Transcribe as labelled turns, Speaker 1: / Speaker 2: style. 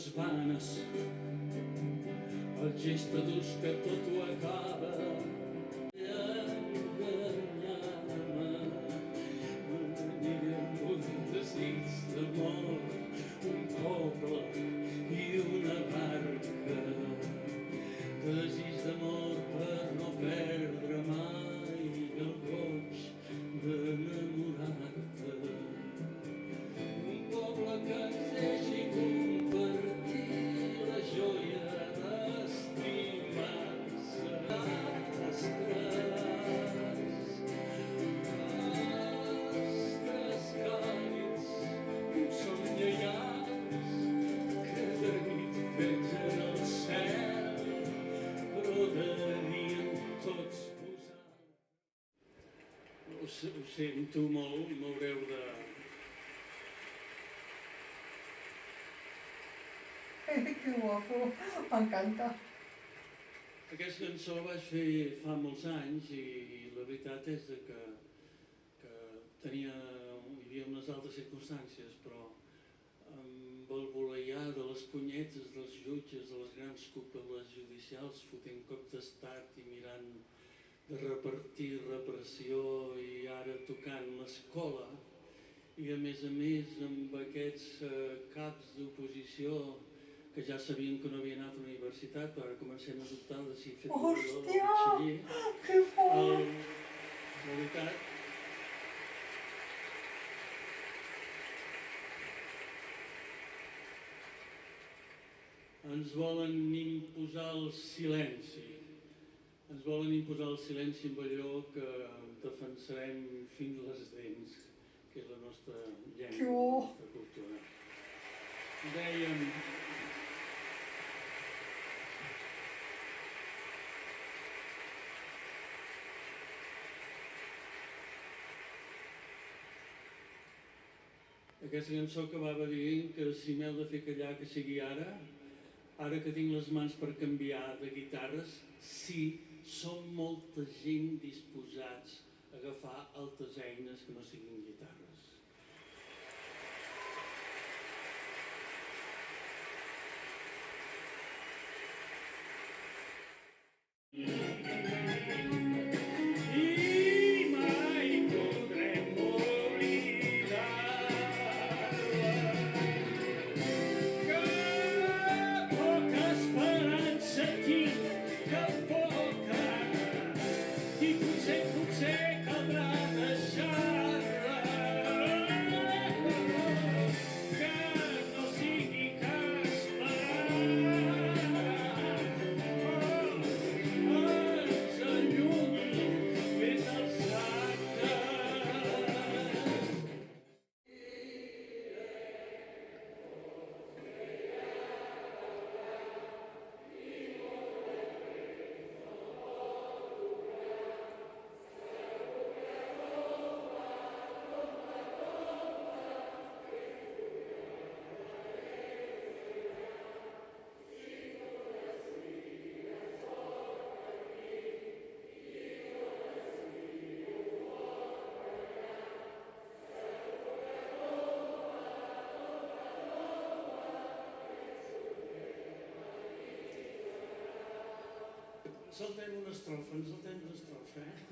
Speaker 1: paraules vanes, el gest adús que tot ho acaba. Enganyar-me, mantenir amb un desig d'amor, un poble i una barca. Desig d'amor per no perdre mai el goig d'enamorar-te. Un poble que ens deixi compartir la joia d'estimar-se. Astres càlids, som lleials, cada nit fets en el cel, però de dia tots posats. Ho sento molt, m'haureu de...
Speaker 2: Que guapo, m'encanta.
Speaker 1: Aquesta cançó la vaig fer fa molts anys i la veritat és que hi havia unes altres circumstàncies, però amb el voleiar de les punyetes dels jutges, de les grans cúpules judicials, fotent cops d'estat i mirant de repartir repressió i ara tocant l'escola, i a més amb aquests caps d'oposició que ja sabien que no havia anat a la universitat, però ara comencem a dubtar de si he fet el batxiller.
Speaker 2: Que fort!
Speaker 1: La veritat, ens volen imposar el silenci. Ens volen imposar el silenci amb allò que defensarem fins les dents, que és la nostra llengua, la nostra cultura. Dèiem... Aquesta cançó acabava dient que si m'heu de fer callar que sigui ara que tinc les mans per canviar de guitarres, sí, som molta gent disposats a agafar altres eines que no siguin guitarres. Saltem una estrofa, eh?